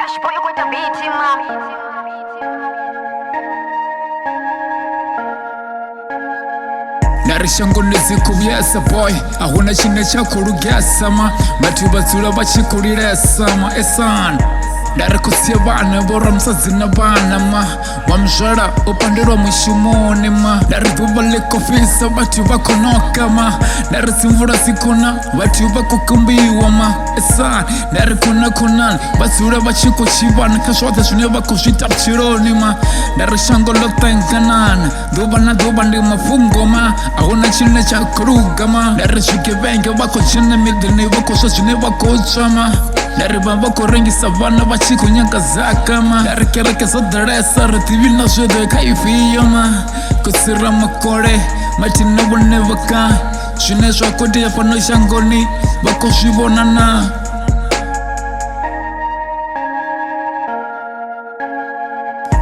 Cash boy with the beat, man. Narishango nizikubyesa boy ahuna chine chakurugesama batu batura bachikuriresa esan Darikusiya bana bora msazi na bana ma wamjara upandirwa mwishimoni ma Daritubale kofisa batu bakonoka ma Darisimvura sikuna batu bakukumbiwa ma esan Darikuna kunan batura bachikuchibana kashwata shune bakushitapchironi ma Darishango lotanganana duba ndi mafungo ma ahuna chine chakuruga ma Darishike bengi bako chine midini bako shachine bako chama Dariba bako rengi savana bachiko nyanga zaka ma Darikereke so daresa ratibi na shwede kaifiyo ma Kusira makore matina wane waka Shine shwa kote ya pano shangoni bako shibonana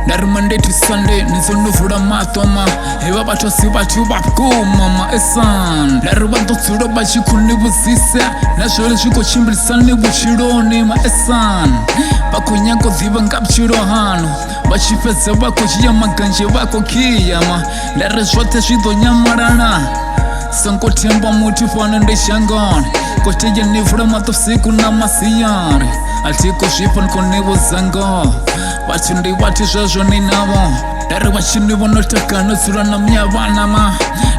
Dari Monday to Sunday, nizono fura matoma Hewa bato si batu bakuma ma esan Dari bato tsuro bachi kunibu sisa Na shole shiko chimbili sani buchironi ma esan Bako nyanko ziba ngapchiro hano Bachi fese bako chiya maganje bako kiyama Dari shote shido nyamarana Sanko temba muti fana nde shangoni Kote ya nifura matofsiku na masiyari Altiko shipon konibu zango Wachindi wati shasho ni nabo Dari wachindi wanotaka nusura na mnyabana ma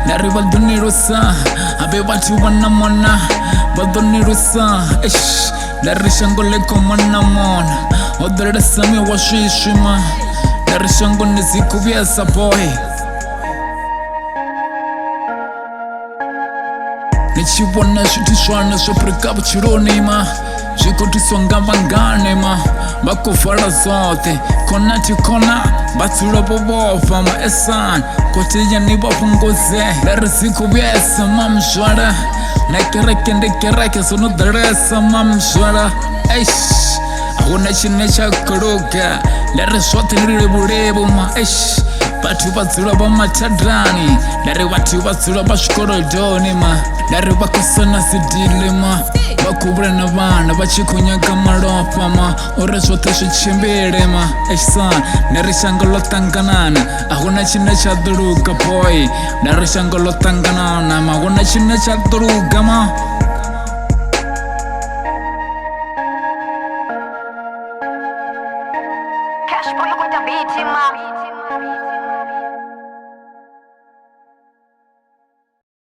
Dari wadunirusa Abe wati wanamona Wadunirusa Ish Dari shango leko manamona Odere sami washishima Dari shango niziku vyesa boy Nichibona shutishwana shoprika buchironi ma Shiko tisonga vangane ma Bako fara zote Kona tikona Batura bobofa ma esan Kote ya niba pungoze Dari siku biesa ma mshwara Nekereke sono daresa ma mshwara Eish Ahuna chine chakuruga Dari shote niriburebu ma eish Batu batura ba machadrani Dari watu batura ba shkorodoni ma Dari bakosana sidili ma Bakubra na bana bachikunyaka maropa ma Oreshote shichimbire ma Ehsan Narishango lotanganana Ahuna chine chaduruga boy Narishango lotanganana Ahuna chine chaduruga ma